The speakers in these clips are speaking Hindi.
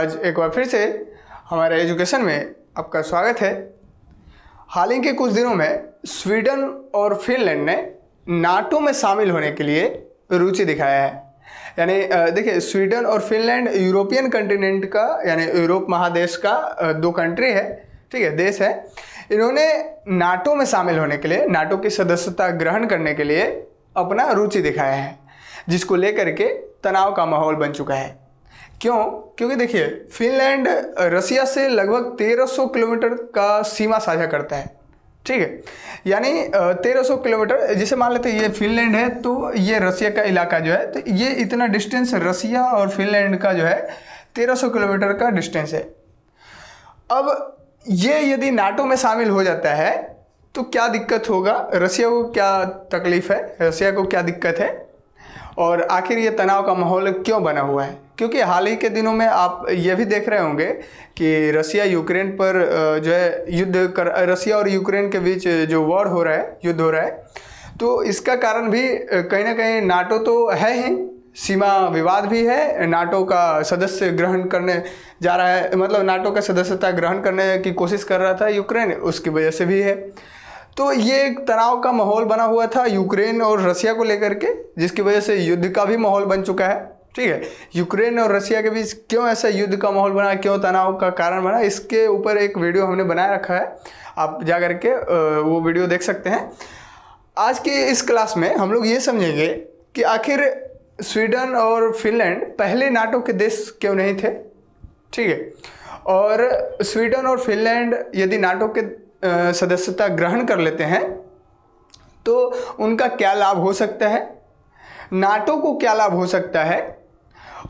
आज एक बार फिर से हमारे एजुकेशन में आपका स्वागत है। हाल ही के कुछ दिनों में स्वीडन और फिनलैंड ने नाटो में शामिल होने के लिए रुचि दिखाया है। यानी देखिए, स्वीडन और फिनलैंड यूरोपियन कंटिनेंट का यानी यूरोप महादेश का दो कंट्री है, ठीक है, देश है। इन्होंने नाटो में शामिल होने के लिए, नाटो की सदस्यता ग्रहण करने के लिए अपना रुचि दिखाया है, जिसको लेकर के तनाव का माहौल बन चुका है। क्यों? क्योंकि देखिए, फिनलैंड रसिया से लगभग 1300 किलोमीटर का सीमा साझा करता है, ठीक है। यानी 1300 किलोमीटर, जिसे मान लेते हैं ये फिनलैंड है तो ये रसिया का इलाका जो है, तो ये इतना डिस्टेंस रसिया और फिनलैंड का जो है 1300 किलोमीटर का डिस्टेंस है। अब ये यदि नाटो में शामिल हो जाता है तो क्या दिक्कत होगा, रसिया को क्या तकलीफ है, रसिया को क्या दिक्कत है, और आखिर ये तनाव का माहौल क्यों बना हुआ है? क्योंकि हाल ही के दिनों में आप ये भी देख रहे होंगे कि रसिया यूक्रेन पर जो है रसिया और यूक्रेन के बीच जो वॉर हो रहा है, युद्ध हो रहा है, तो इसका कारण भी कहीं ना कहीं नाटो तो है ही, सीमा विवाद भी है। नाटो का सदस्य ग्रहण करने जा रहा है, मतलब नाटो का सदस्यता ग्रहण करने की कोशिश कर रहा था यूक्रेन, उसकी वजह से भी है। तो ये एक तनाव का माहौल बना हुआ था यूक्रेन और रसिया को लेकर के, जिसकी वजह से युद्ध का भी माहौल बन चुका है, ठीक है। यूक्रेन और रसिया के बीच क्यों ऐसा युद्ध का माहौल बना, क्यों तनाव का कारण बना, इसके ऊपर एक वीडियो हमने बनाए रखा है, आप जा कर के वो वीडियो देख सकते हैं। आज की इस क्लास में हम लोग ये समझेंगे कि आखिर स्वीडन और फिनलैंड पहले नाटो के देश क्यों नहीं थे, ठीक है, और स्वीडन और फिनलैंड यदि नाटो के सदस्यता ग्रहण कर लेते हैं तो उनका क्या लाभ हो सकता है, नाटो को क्या लाभ हो सकता है,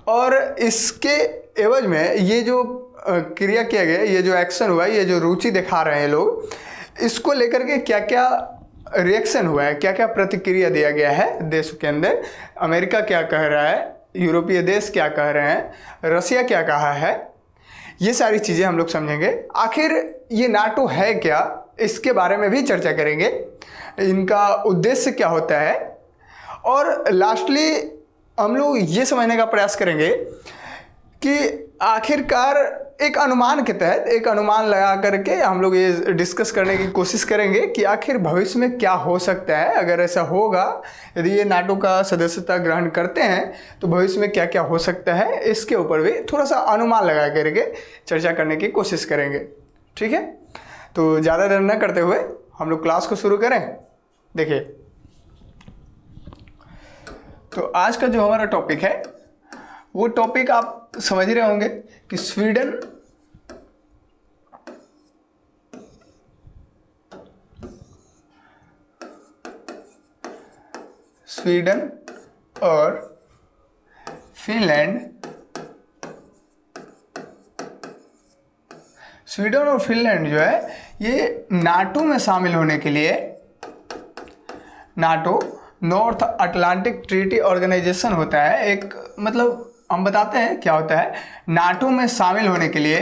और इसके एवज में ये जो क्रिया किया गया, ये जो एक्शन हुआ है, ये जो रुचि दिखा रहे हैं लोग, इसको लेकर के क्या क्या रिएक्शन हुआ है, क्या क्या प्रतिक्रिया दिया गया है देशों के अंदर, अमेरिका क्या कह रहा है, यूरोपीय देश क्या कह रहे हैं, रसिया क्या कहा है, ये सारी चीज़ें हम लोग समझेंगे। आखिर ये नाटो है क्या, इसके बारे में भी चर्चा करेंगे, इनका उद्देश्य क्या होता है, और लास्टली हम लोग ये समझने का प्रयास करेंगे कि आखिरकार एक अनुमान के तहत, एक अनुमान लगा करके हम लोग ये डिस्कस करने की कोशिश करेंगे कि आखिर भविष्य में क्या हो सकता है। अगर ऐसा होगा, यदि ये नाटो का सदस्यता ग्रहण करते हैं तो भविष्य में क्या क्या हो सकता है, इसके ऊपर भी थोड़ा सा अनुमान लगा करके चर्चा करने की कोशिश करेंगे, ठीक है। तो ज़्यादा देर न करते हुए हम लोग क्लास को शुरू करें। देखिए, तो आज का जो हमारा टॉपिक है वो टॉपिक आप समझ रहे होंगे कि स्वीडन और फिनलैंड, स्वीडन और फिनलैंड जो है ये नाटो में शामिल होने के लिए, NATO North Atlantic Treaty Organisation होता है एक, मतलब हम बताते हैं क्या होता है। नाटो में शामिल होने के लिए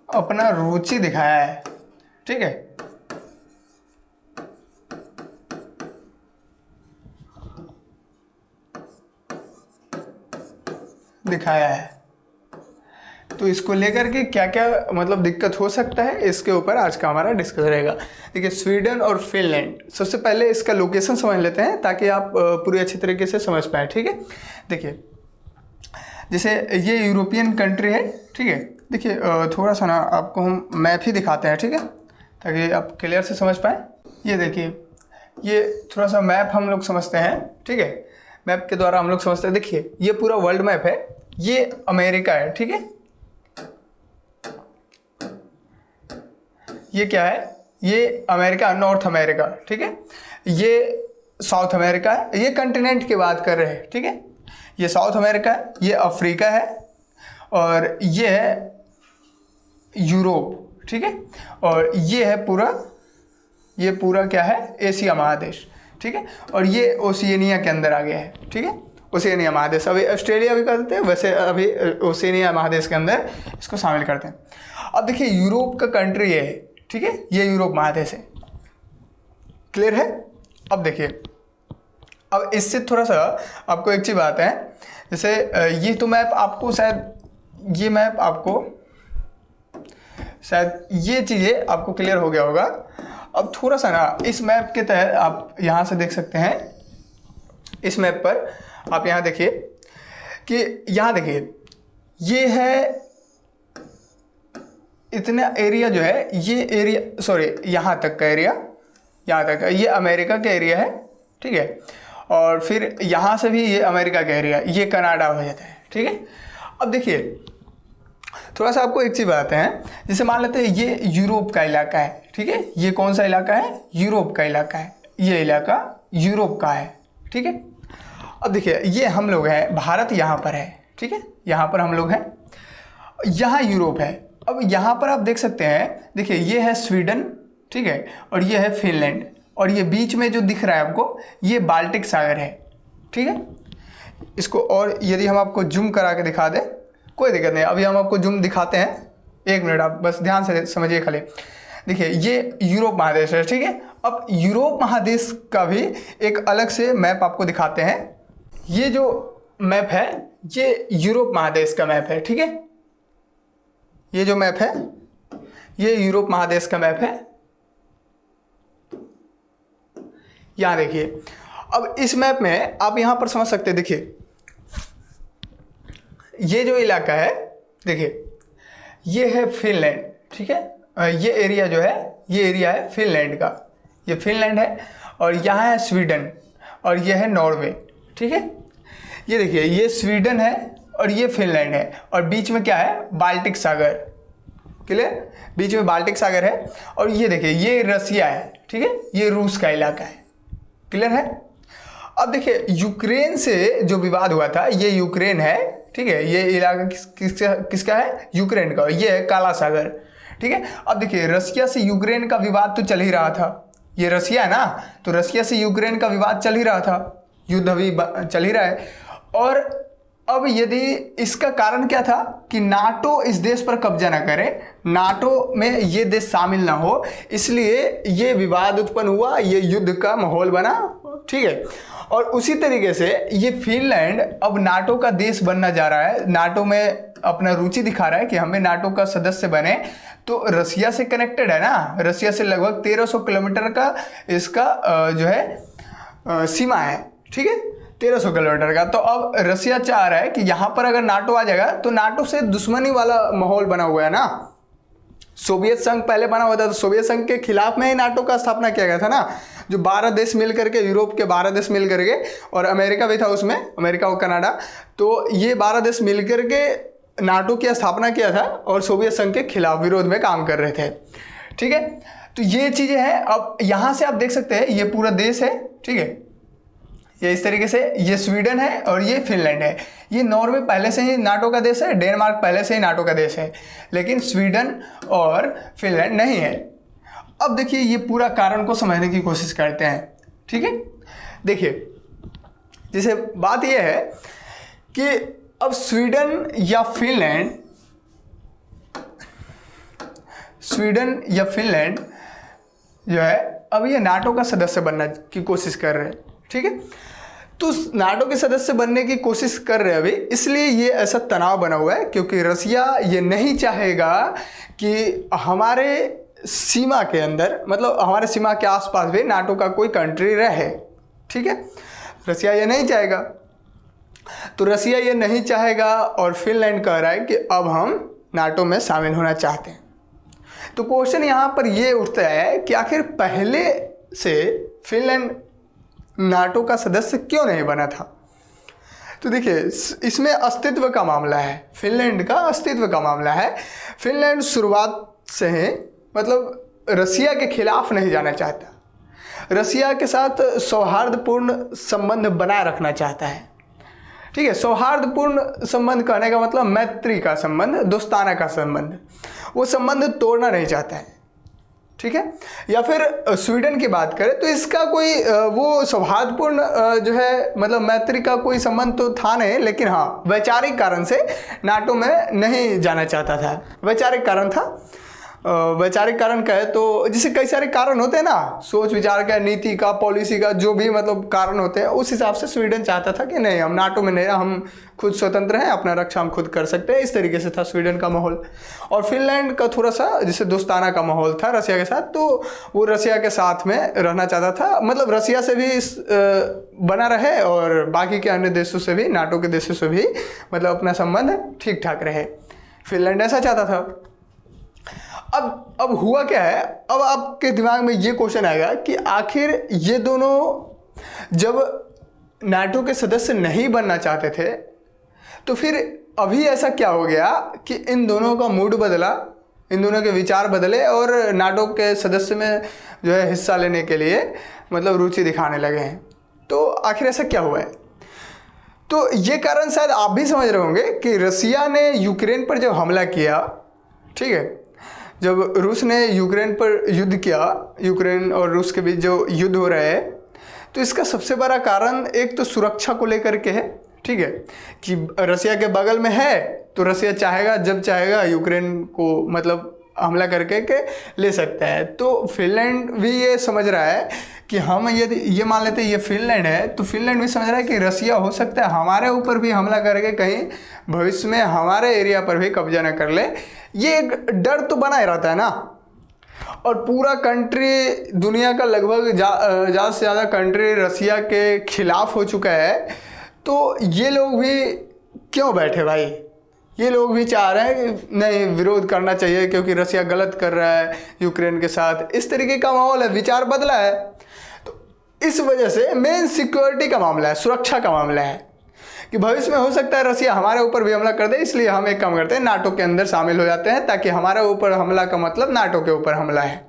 अपना रुचि दिखाया है, ठीक है। दिखाया है, तो इसको लेकर के क्या क्या मतलब दिक्कत हो सकता है, इसके ऊपर आज का हमारा डिस्कस रहेगा। देखिए, स्वीडन और फिनलैंड, सबसे पहले इसका लोकेशन समझ लेते हैं ताकि आप पूरी अच्छी तरीके से समझ पाएँ, ठीक है। देखिए, जैसे ये यूरोपियन कंट्री है, ठीक है। देखिए, थोड़ा सा ना आपको हम मैप ही दिखाते हैं, ठीक है, ताकि आप क्लियर से समझ पाएँ। ये देखिए, ये थोड़ा सा मैप हम लोग समझते हैं, ठीक है, मैप के द्वारा हम लोग समझते हैं। देखिए, ये पूरा वर्ल्ड मैप है, ये अमेरिका है, ठीक है। ये क्या है, ये अमेरिका, नॉर्थ अमेरिका, ठीक है। ये साउथ अमेरिका है, ये कंटिनेंट की बात कर रहे हैं, ठीक है। ये साउथ अमेरिका है, ये अफ्रीका है, और ये है यूरोप, ठीक है, और ये है पूरा, ये पूरा क्या है, एशिया महादेश, ठीक है, और ये ओशियनिया के अंदर आ गया है, ठीक है, ओशिनिया महादेश, अभी ऑस्ट्रेलिया भी करते हैं, वैसे अभी ओशिनिया महादेश के अंदर इसको शामिल करते हैं। अब देखिए यूरोप का कंट्री है, ठीक है, ये यूरोप महादेश है, क्लियर है। अब देखिए, अब इससे थोड़ा सा आपको एक चीज़ बात है, जैसे ये तो मैप आपको शायद ये चीज़ें आपको क्लियर हो गया होगा। अब थोड़ा सा ना इस मैप के तहत आप यहाँ से देख सकते हैं, इस मैप पर आप यहाँ देखिए कि यहाँ देखिए ये है इतना एरिया जो है, ये एरिया सॉरी यहाँ तक का एरिया, यहाँ तक का ये अमेरिका का एरिया है, ठीक है, और फिर यहाँ से भी ये अमेरिका का एरिया, ये कनाडा हो जाता है, ठीक है। अब देखिए थोड़ा सा आपको एक चीज़ बताते हैं, जैसे मान लेते हैं ये यूरोप का इलाका है, ठीक है, ये कौन सा इलाका है, यूरोप का इलाका है, ये इलाका यूरोप का है, ठीक है। अब देखिए ये हम लोग हैं, भारत यहाँ पर है, ठीक है, यहाँ पर हम लोग हैं, यहाँ यूरोप है। अब यहाँ पर आप देख सकते हैं, देखिए ये है स्वीडन, ठीक है, और ये है फिनलैंड, और ये बीच में जो दिख रहा है आपको ये बाल्टिक सागर है, ठीक है। इसको और यदि हम आपको जूम करा के दिखा दें, कोई दिक्कत नहीं, अभी हम आपको जूम दिखाते हैं, एक मिनट आप बस ध्यान से समझिए खाली। देखिए ये यूरोप महादेश है, ठीक है। अब यूरोप महादेश का भी एक अलग से मैप आपको दिखाते हैं। ये जो मैप है ये यूरोप महादेश का मैप है, ठीक है, ये जो मैप है ये यूरोप महादेश का मैप है। यहां देखिए, अब इस मैप में आप यहां पर समझ सकते हैं, देखिए ये जो इलाका है, देखिए ये है फिनलैंड, ठीक है, ये एरिया जो है ये एरिया है फिनलैंड का, ये फिनलैंड है, और यहाँ है स्वीडन, और ये है नॉर्वे, ठीक है। ये देखिए ये स्वीडन है और ये फिनलैंड है, और बीच में क्या है, बाल्टिक सागर, क्लियर, बीच में बाल्टिक सागर है, और ये देखिए ये रसिया है, ठीक है, ये रूस का इलाका है, क्लियर है। अब देखिए यूक्रेन से जो विवाद हुआ था, ये यूक्रेन है, ठीक है, ये इलाका किसका है, यूक्रेन का, ये है काला सागर, ठीक है। अब देखिए रसिया से यूक्रेन का विवाद तो चल ही रहा था, ये रसिया है ना, तो रसिया से यूक्रेन का विवाद चल ही रहा था, युद्ध अभी चल ही रहा है। और अब यदि इसका कारण क्या था कि नाटो इस देश पर कब्जा ना करे, नाटो में ये देश शामिल ना हो, इसलिए ये विवाद उत्पन्न हुआ, ये युद्ध का माहौल बना, ठीक है। और उसी तरीके से ये फिनलैंड अब नाटो का देश बनना जा रहा है, नाटो में अपना रुचि दिखा रहा है कि हमें नाटो का सदस्य बने, तो रसिया से कनेक्टेड है ना, रसिया से लगभग 1300 किलोमीटर का इसका जो है सीमा है, ठीक है, 1300 किलोमीटर का। तो अब रसिया चाह रहा है कि यहाँ पर अगर नाटो आ जाएगा तो नाटो से दुश्मनी वाला माहौल बना हुआ है ना, सोवियत संघ पहले बना हुआ था, तो सोवियत संघ के खिलाफ में ही नाटो का स्थापना किया गया था ना, जो 12 देश मिल करके, यूरोप के 12 देश मिल करके, और अमेरिका भी था उसमें, अमेरिका और कनाडा, तो ये 12 देश मिल करके नाटो की स्थापना किया था और सोवियत संघ के खिलाफ विरोध में काम कर रहे थे, ठीक है। तो ये चीज़ें हैं। अब यहाँ से आप देख सकते हैं ये पूरा देश है, ठीक है, ये इस तरीके से, ये स्वीडन है और ये फिनलैंड है। ये नॉर्वे पहले से ही नाटो का देश है, डेनमार्क पहले से ही नाटो का देश है, लेकिन स्वीडन और फिनलैंड नहीं है। अब देखिए ये पूरा कारण को समझने की कोशिश करते हैं, ठीक है। देखिए जैसे बात यह है कि अब स्वीडन या फिनलैंड जो है अब ये नाटो का सदस्य बनने की कोशिश कर रहे हैं, ठीक है। तो नाटो के सदस्य बनने की कोशिश कर रहे हैं अभी, इसलिए ये ऐसा तनाव बना हुआ है, क्योंकि रसिया ये नहीं चाहेगा कि हमारे सीमा के अंदर, मतलब हमारे सीमा के आसपास भी नाटो का कोई कंट्री रहे, ठीक है। रसिया ये नहीं चाहेगा, तो रसिया ये नहीं चाहेगा और फिनलैंड कह रहा है कि अब हम नाटो में शामिल होना चाहते हैं। तो क्वेश्चन यहाँ पर ये उठता है कि आखिर पहले से फिनलैंड नाटो का सदस्य क्यों नहीं बना था। तो देखिए इसमें अस्तित्व का मामला है, फिनलैंड का अस्तित्व का मामला है। फिनलैंड शुरुआत से ही मतलब रसिया के खिलाफ नहीं जाना चाहता, रसिया के साथ सौहार्दपूर्ण संबंध बनाए रखना चाहता है, ठीक है। सौहार्दपूर्ण संबंध कहने का मतलब मैत्री का संबंध, दोस्ताना का संबंध, वो संबंध तोड़ना नहीं चाहता है, ठीक है। या फिर स्वीडन की बात करें तो इसका कोई वो सौहार्दपूर्ण जो है मतलब मैत्री का कोई संबंध तो था नहीं, लेकिन हाँ वैचारिक कारण से नाटो में नहीं जाना चाहता था। वैचारिक कारण था। वैचारिक कारण कहे तो जैसे कई सारे कारण होते हैं ना, सोच विचार का, नीति का, पॉलिसी का, जो भी मतलब कारण होते हैं, उस हिसाब से स्वीडन चाहता था कि नहीं हम नाटो में नहीं, हम खुद स्वतंत्र हैं, अपना रक्षा हम खुद कर सकते हैं। इस तरीके से था स्वीडन का माहौल। और फिनलैंड का थोड़ा सा जैसे दोस्ताना का माहौल था रसिया के साथ, तो वो रसिया के साथ में रहना चाहता था, मतलब रसिया से भी बना रहे और बाकी के अन्य देशों से भी, नाटो के देशों से भी मतलब अपना संबंध ठीक ठाक रहे। फिनलैंड ऐसा चाहता था। अब हुआ क्या है, अब आपके दिमाग में ये क्वेश्चन आएगा कि आखिर ये दोनों जब नाटो के सदस्य नहीं बनना चाहते थे तो फिर अभी ऐसा क्या हो गया कि इन दोनों का मूड बदला, इन दोनों के विचार बदले और नाटो के सदस्य में जो है हिस्सा लेने के लिए मतलब रुचि दिखाने लगे हैं। तो आखिर ऐसा क्या हुआ है? तो ये कारण शायद आप भी समझ रहे होंगे कि रसिया ने यूक्रेन पर जब हमला किया, ठीक है, जब रूस ने यूक्रेन पर युद्ध किया, यूक्रेन और रूस के बीच जो युद्ध हो रहा है, तो इसका सबसे बड़ा कारण एक तो सुरक्षा को लेकर के है, ठीक है, कि रसिया के बगल में है तो रसिया चाहेगा जब चाहेगा यूक्रेन को मतलब हमला करके के ले सकता है। तो फिनलैंड भी ये समझ रहा है कि हम यदि ये मान लेते हैं ये फिनलैंड है, तो फिनलैंड भी समझ रहा है कि रसिया हो सकता है हमारे ऊपर भी हमला करके कहीं भविष्य में हमारे एरिया पर भी कब्जा न कर ले। ये एक डर तो बना ही रहता है ना। और पूरा कंट्री, दुनिया का लगभग ज़्यादा से ज़्यादा कंट्री रसिया के खिलाफ हो चुका है, तो ये लोग भी क्यों बैठे भाई, ये लोग भी चाह रहे हैं कि नहीं विरोध करना चाहिए क्योंकि रसिया गलत कर रहा है यूक्रेन के साथ। इस तरीके का माहौल है, विचार बदला है। तो इस वजह से मेन सिक्योरिटी का मामला है, सुरक्षा का मामला है कि भविष्य में हो सकता है रसिया हमारे ऊपर भी हमला कर दे, इसलिए हम एक काम करते हैं नाटो के अंदर शामिल हो जाते हैं, ताकि हमारे ऊपर हमला का मतलब नाटो के ऊपर हमला है,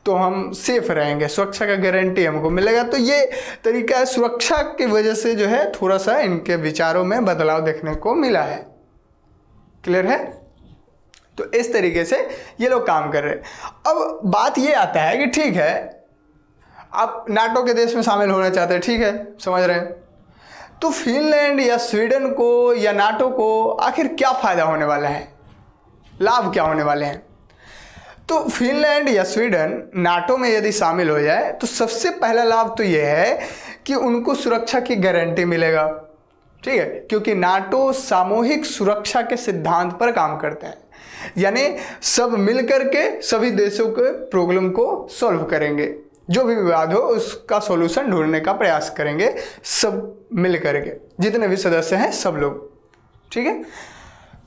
तो हम सेफ रहेंगे, सुरक्षा का गारंटी हमको मिलेगा। तो ये तरीका है, सुरक्षा की वजह से जो है थोड़ा सा इनके विचारों में बदलाव देखने को मिला है। क्लियर है? तो इस तरीके से ये लोग काम कर रहे हैं। अब बात ये आता है कि ठीक है आप नाटो के देश में शामिल होना चाहते हैं, ठीक है, समझ रहे हैं, तो फिनलैंड या स्वीडन को या नाटो को आखिर क्या फायदा होने वाला है, लाभ क्या होने वाले हैं? तो फिनलैंड या स्वीडन नाटो में यदि शामिल हो जाए तो सबसे पहला लाभ तो यह है कि उनको सुरक्षा की गारंटी मिलेगा, ठीक है, क्योंकि नाटो सामूहिक सुरक्षा के सिद्धांत पर काम करता है, यानी सब मिलकर के सभी देशों के प्रॉब्लम को सॉल्व करेंगे, जो भी विवाद हो उसका सॉल्यूशन ढूंढने का प्रयास करेंगे सब मिल करके, जितने भी सदस्य हैं सब लोग, ठीक है।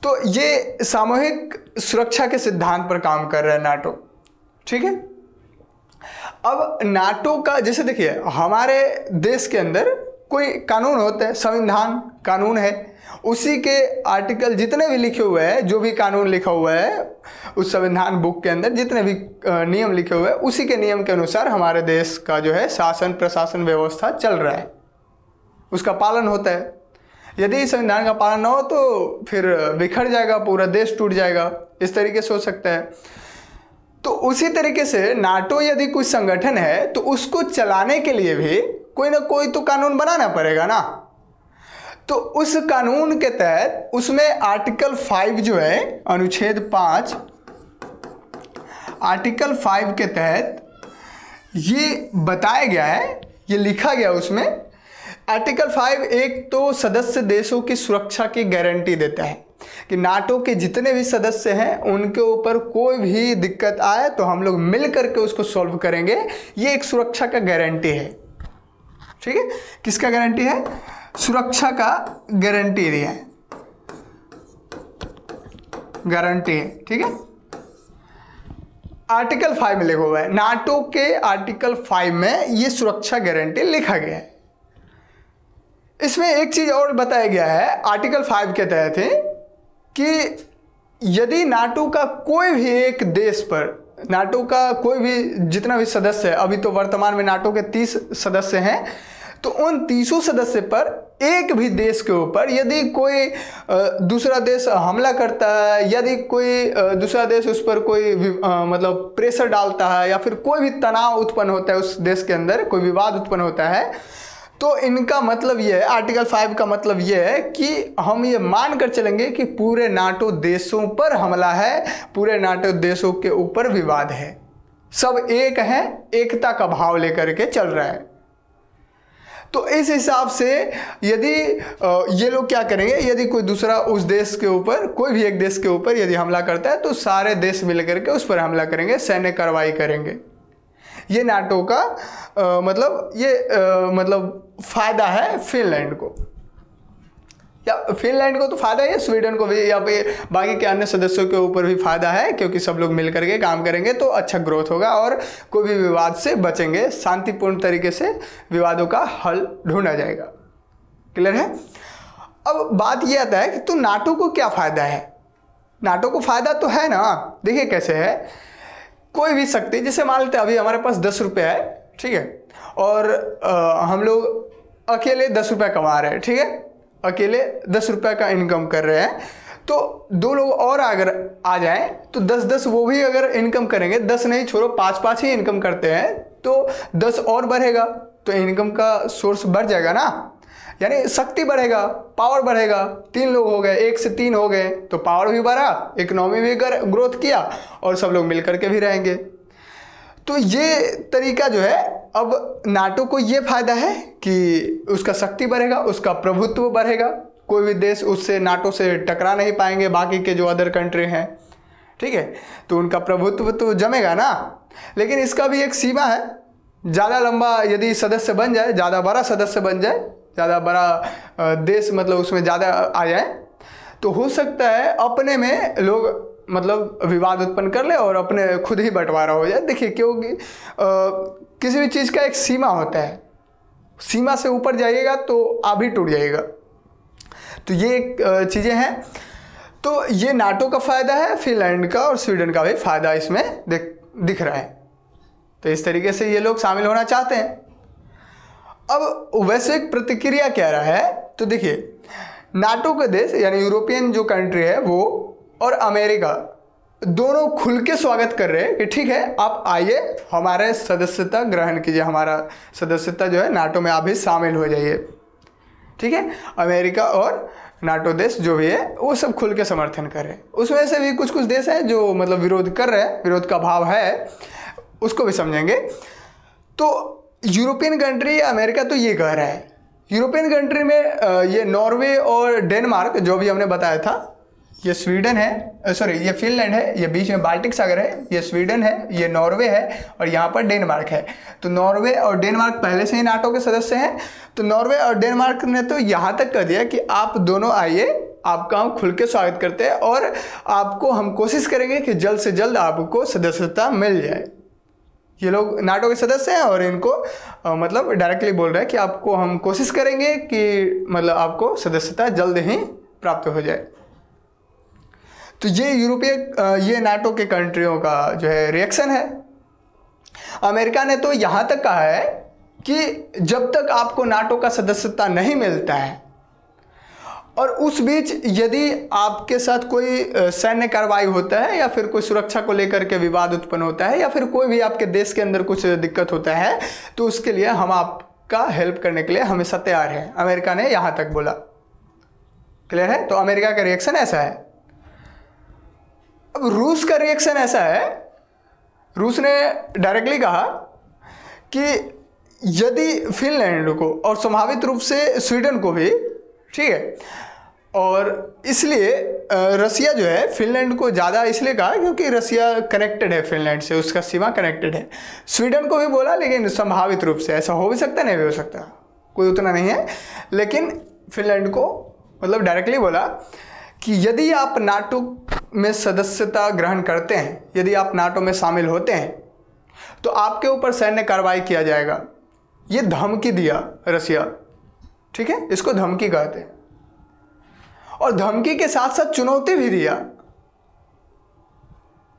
तो ये सामूहिक सुरक्षा के सिद्धांत पर काम कर रहा है नाटो, ठीक है। अब नाटो का जैसे देखिए हमारे देश के अंदर कोई कानून होता है, संविधान कानून है, उसी के आर्टिकल जितने भी लिखे हुए हैं, जो भी कानून लिखा हुआ है उस संविधान बुक के अंदर जितने भी नियम लिखे हुए हैं, उसी के नियम के अनुसार हमारे देश का जो है शासन प्रशासन व्यवस्था चल रहा है, उसका पालन होता है। यदि संविधान का पालन न हो तो फिर बिखर जाएगा, पूरा देश टूट जाएगा, इस तरीके से हो सकता है। तो उसी तरीके से नाटो यदि कोई संगठन है तो उसको चलाने के लिए भी कोई ना कोई तो कानून बनाना पड़ेगा ना। तो उस कानून के तहत उसमें आर्टिकल 5 जो है, अनुच्छेद 5 आर्टिकल 5 के तहत ये बताया गया है, ये लिखा गया उसमें। आर्टिकल 5 एक तो सदस्य देशों की सुरक्षा की गारंटी देता है कि नाटो के जितने भी सदस्य हैं उनके ऊपर कोई भी दिक्कत आए तो हम लोग मिल करके उसको सॉल्व करेंगे। ये एक सुरक्षा का गारंटी है, ठीक है। किसका गारंटी है? सुरक्षा का गारंटी दिया है, गारंटी है, ठीक है। आर्टिकल 5 में लिखा हुआ है, नाटो के आर्टिकल 5 में ये सुरक्षा गारंटी लिखा गया है। इसमें एक चीज और बताया गया है आर्टिकल 5 के तहत है कि यदि नाटो का कोई भी एक देश पर, नाटो का कोई भी जितना भी सदस्य है, अभी तो वर्तमान में नाटो के 30 सदस्य हैं, तो उन 30 सदस्य पर एक भी देश के ऊपर यदि कोई दूसरा देश हमला करता है, यदि कोई दूसरा देश उस पर कोई मतलब प्रेशर डालता है या फिर कोई भी तनाव उत्पन्न होता है, उस देश के अंदर कोई विवाद उत्पन्न होता है, तो इनका मतलब ये है, आर्टिकल 5 का मतलब ये है कि हम ये मान कर चलेंगे कि पूरे नाटो देशों पर हमला है, पूरे नाटो देशों के ऊपर विवाद है, सब एक हैं, एकता का भाव लेकर के चल रहा है। तो इस हिसाब से यदि ये लोग क्या करेंगे, यदि कोई दूसरा उस देश के ऊपर, कोई भी एक देश के ऊपर यदि हमला करता है तो सारे देश मिलकर के उस पर हमला करेंगे, सैन्य कार्रवाई करेंगे। ये नाटो का मतलब फायदा है फिनलैंड को, या फिनलैंड को तो फायदा है, स्वीडन को भी या फिर बाकी के अन्य सदस्यों के ऊपर भी फायदा है, क्योंकि सब लोग मिल करके काम करेंगे तो अच्छा ग्रोथ होगा और कोई भी विवाद से बचेंगे, शांतिपूर्ण तरीके से विवादों का हल ढूंढा जाएगा। क्लियर है? अब बात यह आता है कि तो नाटो को क्या फायदा है? नाटो को फायदा तो है ना, देखिए कैसे है। कोई भी शक्ति, जैसे मान लेते हैं अभी हमारे पास 10 रुपये है, ठीक है, और हम लोग अकेले 10 रुपये कमा रहे हैं, ठीक है, अकेले 10 रुपये का इनकम कर रहे हैं, तो 2 लोग और अगर आ जाएं तो 10-10 वो भी अगर इनकम करेंगे, 10 नहीं छोड़ो 5-5 ही इनकम करते हैं, तो 10 और बढ़ेगा, तो इनकम का सोर्स बढ़ जाएगा ना, यानी शक्ति बढ़ेगा, पावर बढ़ेगा। 3 लोग हो गए, 1 से 3 हो गए तो पावर भी बढ़ा, इकोनॉमी भी ग्रोथ किया और सब लोग मिल करके भी रहेंगे। तो ये तरीका जो है, अब नाटो को ये फायदा है कि उसका शक्ति बढ़ेगा, उसका प्रभुत्व बढ़ेगा, कोई भी देश उससे, नाटो से टकरा नहीं पाएंगे बाकी के जो अदर कंट्री हैं, ठीक है, तो उनका प्रभुत्व तो जमेगा ना। लेकिन इसका भी एक सीमा है, ज़्यादा लंबा यदि सदस्य बन जाए, ज़्यादा बड़ा सदस्य बन जाए, ज़्यादा बड़ा देश मतलब उसमें ज़्यादा आ जाए, तो हो सकता है अपने में लोग मतलब विवाद उत्पन्न कर ले और अपने खुद ही बंटवारा हो जाए। देखिए, क्योंकि किसी भी चीज़ का एक सीमा होता है, सीमा से ऊपर जाइएगा तो आप भी टूट जाइएगा। तो ये एक चीज़ें हैं। तो ये नाटो का फ़ायदा है, फिनलैंड का और स्वीडन का भी फ़ायदा इसमें दिख रहा है। तो इस तरीके से ये लोग शामिल होना चाहते हैं। अब वैश्विक प्रतिक्रिया क्या रहा है, तो देखिए, नाटो के देश यानी यूरोपियन जो कंट्री है वो और अमेरिका दोनों खुल के स्वागत कर रहे हैं कि ठीक है, आप आइए, हमारे सदस्यता ग्रहण कीजिए, हमारा सदस्यता जो है नाटो में आप भी शामिल हो जाइए, ठीक है। अमेरिका और नाटो देश जो भी है वो सब खुल के समर्थन कर रहे हैं। उसमें से भी कुछ कुछ देश हैं जो मतलब विरोध कर रहे हैं, विरोध का भाव है, उसको भी समझेंगे। तो यूरोपियन कंट्री, अमेरिका तो ये कह रहा है, यूरोपियन कंट्री में ये नॉर्वे और डेनमार्क जो भी हमने बताया था, ये स्वीडन है, सॉरी ये फिनलैंड है, ये बीच में बाल्टिक सागर है, ये स्वीडन है, ये नॉर्वे है और यहाँ पर डेनमार्क है। तो नॉर्वे और डेनमार्क पहले से ही नाटो के सदस्य हैं। तो नॉर्वे और डेनमार्क ने तो यहाँ तक कह दिया कि आप दोनों आइए, आपका हम खुल के स्वागत करते हैं और आपको हम कोशिश करेंगे कि जल्द से जल्द आपको सदस्यता मिल जाए। ये लोग नाटो के सदस्य हैं और इनको मतलब डायरेक्टली बोल रहे हैं कि आपको हम कोशिश करेंगे कि मतलब आपको सदस्यता जल्द ही प्राप्त हो जाए। तो ये नाटो के कंट्रियों का जो है रिएक्शन है। अमेरिका ने तो यहाँ तक कहा है कि जब तक आपको नाटो का सदस्यता नहीं मिलता है और उस बीच यदि आपके साथ कोई सैन्य कार्रवाई होता है या फिर कोई सुरक्षा को लेकर के विवाद उत्पन्न होता है या फिर कोई भी आपके देश के अंदर कुछ दिक्कत होता है, तो उसके लिए हम आपका हेल्प करने के लिए हमेशा तैयार हैं। अमेरिका ने यहाँ तक बोला। क्लियर है? तो अमेरिका का रिएक्शन ऐसा है। अब रूस का रिएक्शन ऐसा है, रूस ने डायरेक्टली कहा कि यदि फिनलैंड को और संभावित रूप से स्वीडन को भी, ठीक है, और इसलिए रसिया जो है फिनलैंड को ज़्यादा इसलिए कहा क्योंकि रसिया कनेक्टेड है फिनलैंड से, उसका सीमा कनेक्टेड है। स्वीडन को भी बोला, लेकिन संभावित रूप से, ऐसा हो भी सकता है नहीं भी हो सकता, कोई उतना नहीं है, लेकिन फिनलैंड को मतलब डायरेक्टली बोला कि यदि आप नाटो में सदस्यता ग्रहण करते हैं, यदि आप नाटो में शामिल होते हैं, तो आपके ऊपर सैन्य कार्रवाई किया जाएगा। ये धमकी दिया रसिया, ठीक है, इसको धमकी कहते हैं। और धमकी के साथ साथ चुनौती भी दिया,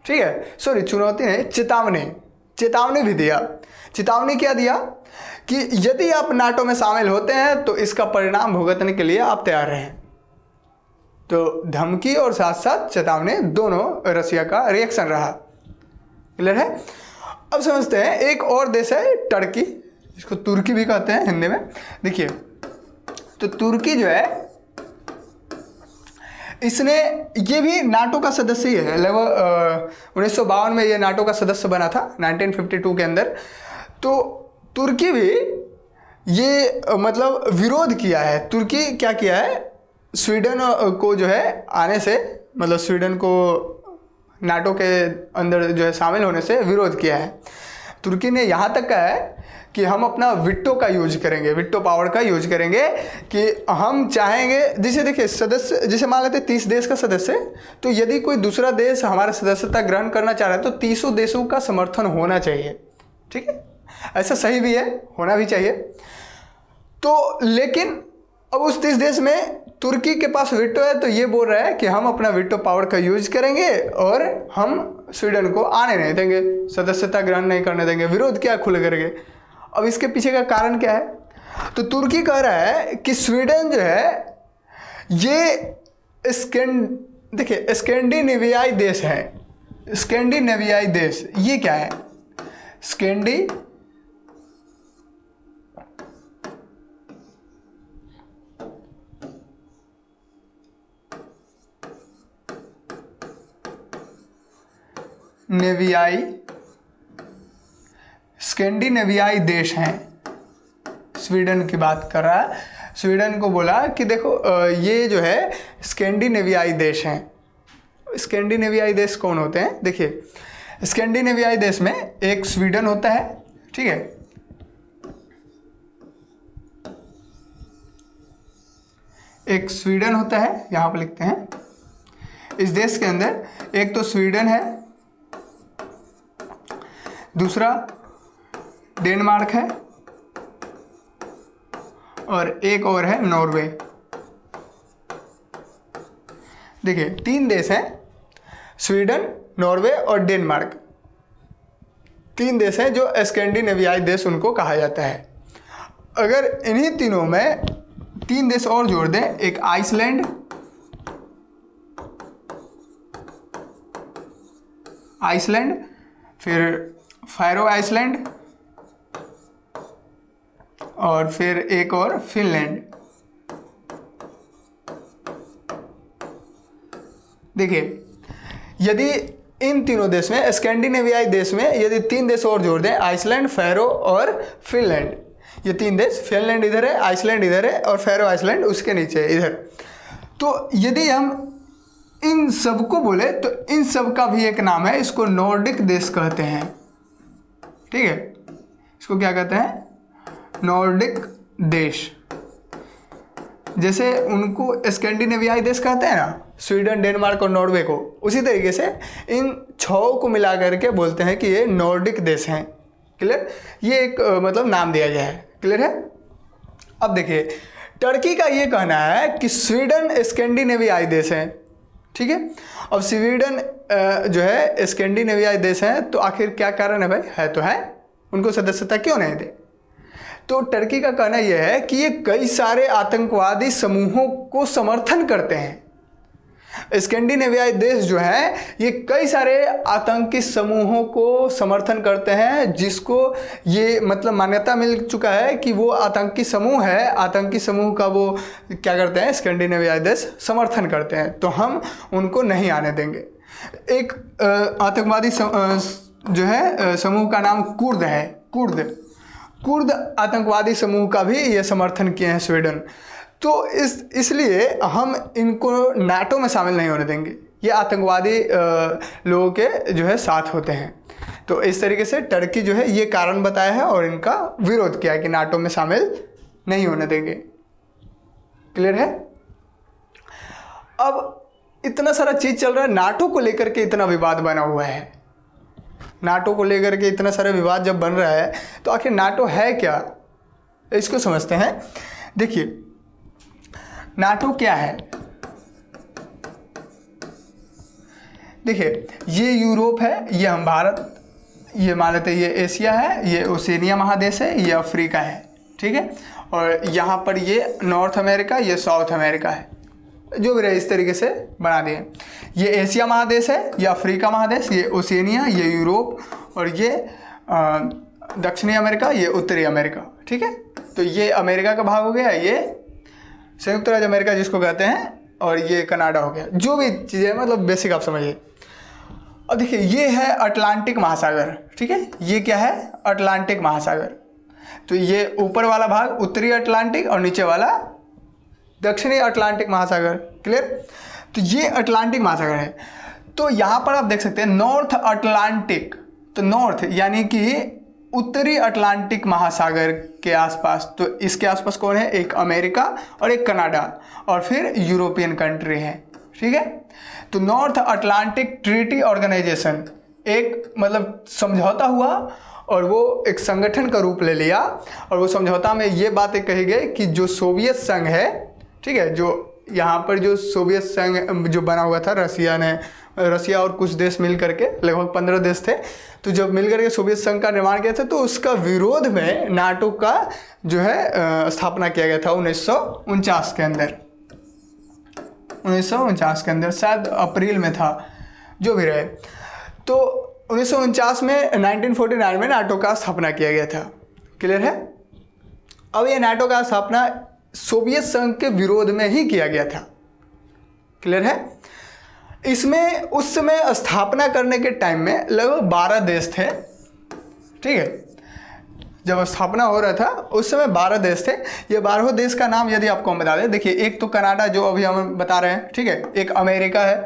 ठीक है, सॉरी चुनौती नहीं, चेतावनी, चेतावनी भी दिया। चेतावनी क्या दिया कि यदि आप नाटो में शामिल होते हैं तो इसका परिणाम भुगतने के लिए आप तैयार रहें। तो धमकी और साथ साथ चेतावनी दोनों रसिया का रिएक्शन रहा। क्लियर है? अब समझते हैं एक और देश है टर्की, इसको तुर्की भी कहते हैं हिंदी में। देखिए, तो तुर्की जो है इसने, ये भी नाटो का सदस्य ही है। लगभग 1952 में ये नाटो का सदस्य बना था, 1952 के अंदर। तो तुर्की भी ये मतलब विरोध किया है। तुर्की क्या किया है, स्वीडन को जो है आने से, मतलब स्वीडन को नाटो के अंदर जो है शामिल होने से विरोध किया है। तुर्की ने यहाँ तक कहा है कि हम अपना विटो का यूज करेंगे, विटो पावर का यूज करेंगे कि हम चाहेंगे, जैसे देखिए सदस्य, जैसे मान लेते 30 देश का सदस्य, तो यदि कोई दूसरा देश हमारा सदस्यता ग्रहण करना चाह रहा है तो 30 देशों का समर्थन होना चाहिए। ठीक है, ऐसा सही भी है, होना भी चाहिए। तो लेकिन अब उस 30 देश में तुर्की के पास विटो है, तो ये बोल रहा है कि हम अपना विटो पावर का यूज करेंगे और हम स्वीडन को आने नहीं देंगे, सदस्यता ग्रहण नहीं करने देंगे, विरोध क्या खुले करेंगे। अब इसके पीछे का कारण क्या है, तो तुर्की कह रहा है कि स्वीडन जो है ये देखिए स्कैंडिनेवियाई देश है। स्कैंडिनेवियाई देश ये क्या है, स्कैंडिनेवियाई देश हैं। स्वीडन की बात कर रहा है। स्वीडन को बोला कि देखो ये जो है स्कैंडिनेवियाई देश हैं। स्कैंडिनेवियाई देश कौन होते हैं, देखिए स्कैंडिनेवियाई देश में एक स्वीडन होता है, ठीक है, एक स्वीडन होता है, यहाँ पर लिखते हैं। इस देश के अंदर एक तो स्वीडन है, दूसरा डेनमार्क है और एक और है नॉर्वे। देखिए 3 देश हैं, स्वीडन, नॉर्वे और डेनमार्क। 3 देश हैं जो स्कैंडिनेवियाई देश उनको कहा जाता है। अगर इन्हीं तीनों में 3 देश और जोड़ दें, एक आइसलैंड, फिर फैरो आइसलैंड और फिर एक और फिनलैंड। देखिए यदि इन तीनों देश में, स्कैंडिनेवियाई देश में यदि 3 देश और जोड़ दें, आइसलैंड, फैरो और फिनलैंड, ये 3 देश, फिनलैंड इधर है, आइसलैंड इधर है और फैरो आइसलैंड उसके नीचे है इधर। तो यदि हम इन सब को बोले तो इन सब का भी एक नाम है, इसको नॉर्डिक देश कहते हैं। ठीक है, इसको क्या कहते हैं, नॉर्डिक देश। जैसे उनको स्कैंडिनेवियाई देश कहते हैं ना, स्वीडन, डेनमार्क और नॉर्वे को, उसी तरीके से इन 6 को मिला करके बोलते हैं कि ये नॉर्डिक देश हैं। क्लियर, ये एक मतलब नाम दिया गया है। क्लियर है। अब देखिए टर्की का ये कहना है कि स्वीडन स्कैंडिनेवियाई देश है। ठीक है, अब स्वीडन जो है स्कैंडिनेवियाई देश है, तो आखिर क्या कारण है भाई, है तो है, उनको सदस्यता क्यों नहीं दे। तो टर्की का कहना यह है कि ये कई सारे आतंकवादी समूहों को समर्थन करते हैं। स्कैंडिनेवियाई देश जो है ये कई सारे आतंकी समूहों को समर्थन करते हैं, जिसको ये मतलब मान्यता मिल चुका है कि वो आतंकी समूह है। आतंकी समूह का वो क्या करते हैं, स्कैंडिनेवियाई देश समर्थन करते हैं, तो हम उनको नहीं आने देंगे। एक आतंकवादी जो है समूह का नाम कुर्द है, कुर्द आतंकवादी समूह का भी ये समर्थन किए हैं स्वीडन। तो इसलिए हम इनको नाटो में शामिल नहीं होने देंगे, ये आतंकवादी लोगों के जो है साथ होते हैं। तो इस तरीके से टर्की जो है ये कारण बताया है और इनका विरोध किया है कि नाटो में शामिल नहीं होने देंगे। क्लियर है। अब इतना सारा चीज़ चल रहा है, नाटो को लेकर के इतना विवाद बना हुआ है। नाटो को लेकर के इतना सारा विवाद जब बन रहा है तो आखिर नाटो है क्या, इसको समझते हैं। देखिए नाटो क्या है, देखिए ये यूरोप है, ये हम भारत, ये मान लेते हैं ये एशिया है, ये ओसेनिया महादेश है, ये अफ्रीका है, ठीक है। और यहाँ पर ये नॉर्थ अमेरिका, ये साउथ अमेरिका है, जो भी रहे इस तरीके से बना दिए। ये एशिया महादेश है, ये अफ्रीका महादेश, ये ओसेनिया, ये यूरोप, और ये दक्षिणी अमेरिका, ये उत्तरी अमेरिका, ठीक है। तो ये अमेरिका का भाग हो गया, ये संयुक्त राज्य अमेरिका जिसको कहते हैं, और ये कनाडा हो गया। जो भी चीज़ें मतलब बेसिक आप समझिए। अब देखिए ये है अटलांटिक महासागर, ठीक है। ये क्या है? अटलांटिक महासागर। तो ये ऊपर वाला भाग उत्तरी अटलांटिक और नीचे वाला दक्षिणी अटलांटिक महासागर, क्लियर। तो ये अटलांटिक महासागर है। तो यहाँ पर आप देख सकते हैं नॉर्थ अटलांटिक, तो नॉर्थ यानी कि उत्तरी अटलांटिक महासागर के आसपास, तो इसके आसपास कौन है? एक अमेरिका और एक कनाडा, और फिर यूरोपियन कंट्री है, ठीक है। तो नॉर्थ अटलांटिक ट्रीटी ऑर्गेनाइजेशन एक मतलब समझौता हुआ, और वो एक संगठन का रूप ले लिया, और वो समझौता में ये बातें कही गई कि जो सोवियत संघ है, ठीक है, जो यहाँ पर जो सोवियत संघ जो बना हुआ था, रसिया और कुछ देश मिल करके, लगभग 15 देश थे, तो जब मिल करके सोवियत संघ का निर्माण किया था, तो उसका विरोध में नाटो का जो है स्थापना किया गया था 1949 के अंदर, 1949 के अंदर, शायद अप्रैल में था, जो भी रहे। तो 1949 में 1949 में नाटो का स्थापना किया गया था, क्लियर है। अब ये नाटो का स्थापना सोवियत संघ के विरोध में ही किया गया था, क्लियर है। इसमें उस समय स्थापना करने के टाइम में लगभग 12 देश थे, ठीक है। जब स्थापना हो रहा था उस समय 12 देश थे। ये 12 देश का नाम यदि आपको हम बता दें, देखिए एक तो कनाडा जो अभी हम बता रहे हैं, ठीक है, एक अमेरिका है,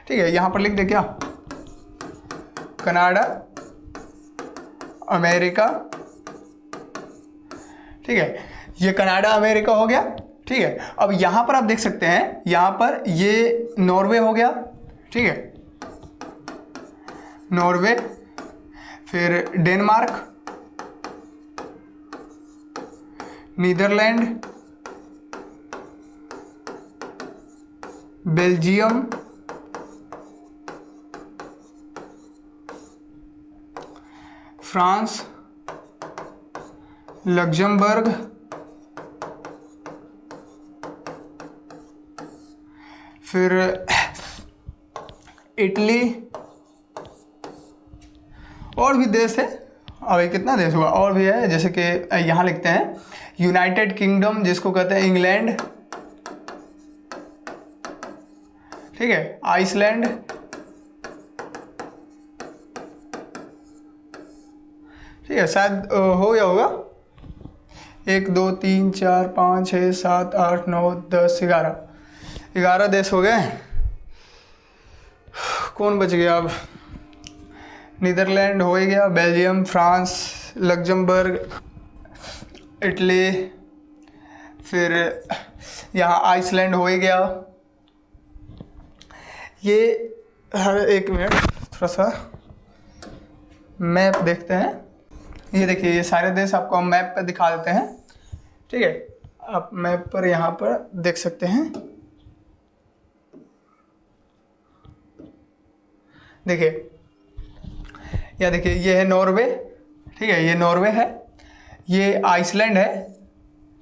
ठीक है, यहाँ पर लिख दे क्या, कनाडा, अमेरिका, ठीक है, ये कनाडा अमेरिका हो गया, ठीक है। अब यहाँ पर आप देख सकते हैं, यहाँ पर ये नॉर्वे हो गया, ठीक है, नॉर्वे, फिर Denmark, Netherlands, Belgium, France, Luxembourg, फिर इटली, और भी देश है। अब ये कितना देश हुआ, और भी है, जैसे कि यहाँ लिखते हैं यूनाइटेड किंगडम जिसको कहते हैं, इंग्लैंड, ठीक है, आइसलैंड, ठीक है, शायद हो गया होगा, 1 2 3 4 5 6 7 8 9 10 11 देश हो गए। कौन बच गया अब? नीदरलैंड हो ही गया, बेल्जियम, फ्रांस, लग्जमबर्ग, इटली, फिर यहाँ आइसलैंड हो ही गया। ये हर एक मिनट थोड़ा सा मैप देखते हैं। ये देखिए ये सारे देश आपको हम मैप पर दिखा देते हैं, ठीक है। आप मैप पर यहाँ पर देख सकते हैं, देखिए या देखिए ये है नॉर्वे, ठीक है, ये नॉर्वे है, ये आइसलैंड है,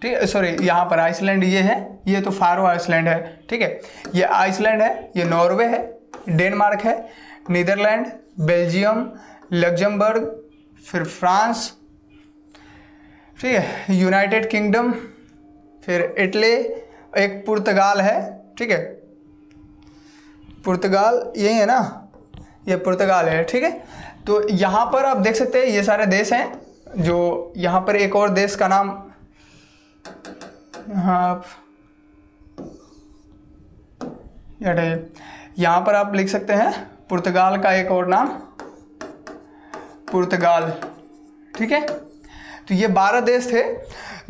ठीक है, सॉरी यहाँ पर आइसलैंड ये है, ये तो फारो आइसलैंड है, ठीक है, ये आइसलैंड है, ये नॉर्वे है, डेनमार्क है, नीदरलैंड, बेल्जियम, लग्जमबर्ग, फिर फ्रांस, ठीक है, यूनाइटेड किंगडम, फिर इटली, एक पुर्तगाल है, ठीक है, पुर्तगाल यही है ना, ये पुर्तगाल है, ठीक है। तो यहाँ पर आप देख सकते हैं ये सारे देश हैं। जो यहाँ पर एक और देश का नाम, हाँ यहाँ पर आप लिख सकते हैं पुर्तगाल का एक और नाम, पुर्तगाल, ठीक है। तो ये 12 देश थे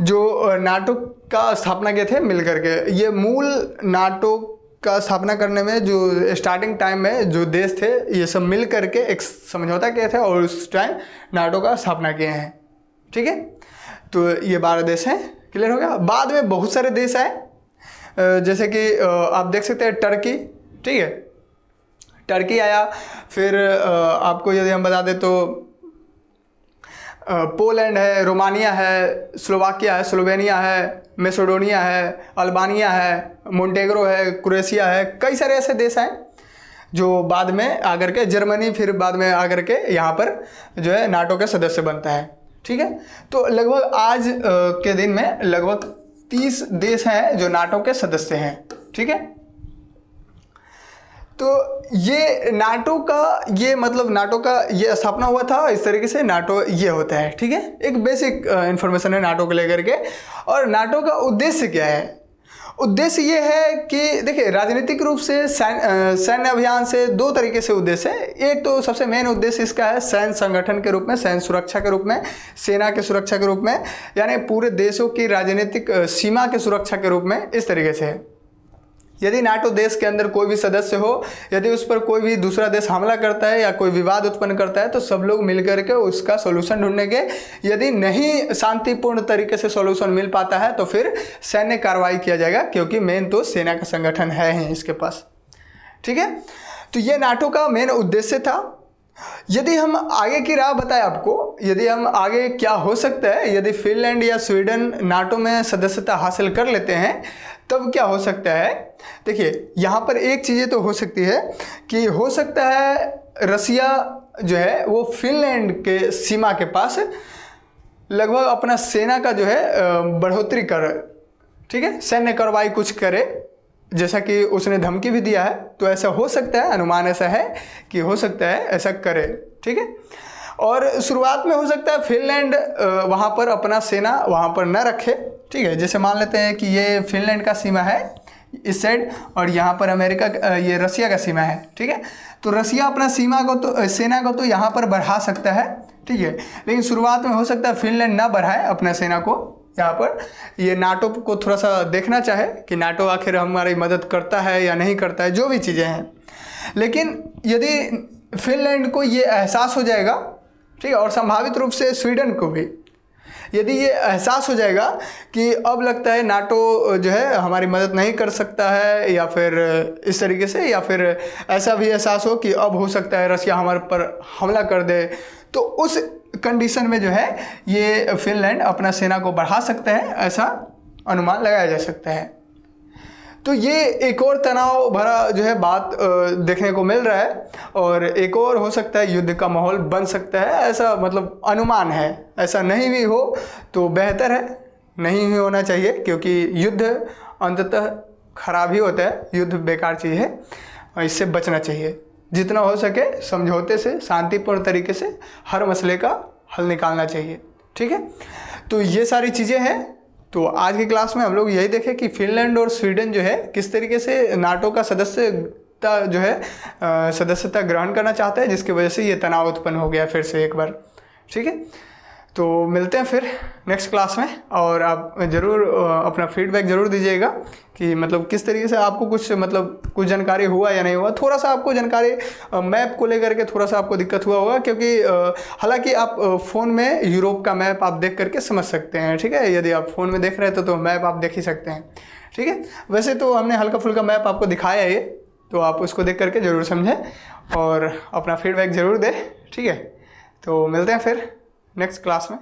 जो नाटो का स्थापना किए थे मिल करके। ये मूल नाटो का स्थापना करने में जो स्टार्टिंग टाइम में जो देश थे ये सब मिल करके एक समझौता किए थे और उस टाइम नाटो का स्थापना किए हैं, ठीक है। तो ये 12 देश हैं, क्लियर हो गया। बाद में बहुत सारे देश आए, जैसे कि आप देख सकते हैं टर्की, ठीक है, टर्की आया। फिर आपको यदि हम बता दें तो पोलैंड है, रोमानिया है, स्लोवाकिया है, स्लोवेनिया है, मैसेडोनिया है, अल्बानिया है, मोंटेग्रो है, क्रोएशिया है, कई सारे ऐसे देश हैं जो बाद में आकर के, जर्मनी फिर बाद में आकर के यहाँ पर जो है नाटो के सदस्य बनता है। ठीक है, तो लगभग आज के दिन में लगभग 30 देश हैं जो नाटो के सदस्य हैं। ठीक है, तो ये नाटो का नाटो का ये स्थापना हुआ था, इस तरीके से नाटो ये होता है। ठीक है, एक बेसिक इंफॉर्मेशन है नाटो को लेकर के। और नाटो का उद्देश्य क्या है? उद्देश्य ये है कि देखिए, राजनीतिक रूप से सैन्य अभियान से 2 तरीके से उद्देश्य है। एक तो सबसे मेन उद्देश्य इसका है सैन्य संगठन के रूप में, सैन्य सुरक्षा के रूप में, सेना के सुरक्षा के रूप में, यानी पूरे देशों की राजनीतिक सीमा के सुरक्षा के रूप में, इस तरीके से है। यदि नाटो देश के अंदर कोई भी सदस्य हो, यदि उस पर कोई भी दूसरा देश हमला करता है या कोई विवाद उत्पन्न करता है, तो सब लोग मिलकर के उसका सॉल्यूशन ढूंढेंगे। यदि नहीं शांतिपूर्ण तरीके से सॉल्यूशन मिल पाता है तो फिर सैन्य कार्रवाई किया जाएगा, क्योंकि मेन तो सेना का संगठन है ही इसके पास। ठीक है, तो ये नाटो का मेन उद्देश्य था। यदि हम आगे की राह बताएं आपको, यदि हम आगे क्या हो सकता है, यदि फिनलैंड या स्वीडन नाटो में सदस्यता हासिल कर लेते हैं तब क्या हो सकता है। देखिए, यहाँ पर एक चीज़ें तो हो सकती है कि हो सकता है रसिया जो है वो फिनलैंड के सीमा के पास लगभग अपना सेना का जो है बढ़ोतरी कर, ठीक है, सैन्य कार्रवाई कुछ करे, जैसा कि उसने धमकी भी दिया है। तो ऐसा हो सकता है, अनुमान ऐसा है कि हो सकता है ऐसा करे। ठीक है, और शुरुआत में हो सकता है फिनलैंड वहाँ पर अपना सेना वहाँ पर न रखे। ठीक है, जैसे मान लेते हैं कि ये फिनलैंड का सीमा है इस साइड और यहाँ पर अमेरिका ये रसिया का सीमा है। ठीक है, तो रसिया अपना सीमा को तो सेना को तो यहाँ पर बढ़ा सकता है। ठीक है, लेकिन शुरुआत में हो सकता है फिनलैंड ना बढ़ाए अपना सेना को यहाँ पर, ये नाटो को थोड़ा सा देखना चाहे कि नाटो आखिर हमारी मदद करता है या नहीं करता है, जो भी चीज़ें हैं। लेकिन यदि फिनलैंड को ये एहसास हो जाएगा, ठीक है, और संभावित रूप से स्वीडन को भी यदि ये एहसास हो जाएगा कि अब लगता है नाटो जो है हमारी मदद नहीं कर सकता है, या फिर इस तरीके से, या फिर ऐसा भी एहसास हो कि अब हो सकता है रसिया हमारे पर हमला कर दे, तो उस कंडीशन में जो है ये फिनलैंड अपना सेना को बढ़ा सकते हैं, ऐसा अनुमान लगाया जा सकता है। तो ये एक और तनाव भरा जो है बात देखने को मिल रहा है, और एक और हो सकता है युद्ध का माहौल बन सकता है, ऐसा मतलब अनुमान है। ऐसा नहीं भी हो तो बेहतर है, नहीं ही होना चाहिए, क्योंकि युद्ध अंततः खराब ही होता है, युद्ध बेकार चीज़ है और इससे बचना चाहिए। जितना हो सके समझौते से, शांतिपूर्ण तरीके से हर मसले का हल निकालना चाहिए। ठीक है, तो ये सारी चीज़ें हैं। तो आज की क्लास में हम लोग यही देखें कि फिनलैंड और स्वीडन जो है किस तरीके से नाटो का सदस्यता जो है सदस्यता ग्रहण करना चाहता है, जिसकी वजह से ये तनाव उत्पन्न हो गया फिर से एक बार। ठीक है, तो मिलते हैं फिर नेक्स्ट क्लास में, और आप ज़रूर अपना फीडबैक ज़रूर दीजिएगा कि मतलब किस तरीके से आपको कुछ जानकारी हुआ या नहीं हुआ। थोड़ा सा आपको जानकारी मैप को लेकर के थोड़ा सा आपको दिक्कत हुआ होगा, क्योंकि हालांकि आप फ़ोन में यूरोप का मैप आप देख करके समझ सकते हैं। ठीक है, यदि आप फ़ोन में देख रहे हैं तो मैप आप देख ही सकते हैं। ठीक है, वैसे तो हमने हल्का फुल्का मैप आपको दिखाया है, तो आप उसको देख करके ज़रूर समझें और अपना फीडबैक ज़रूर दें। ठीक है, तो मिलते हैं फिर नेक्स्ट क्लास में।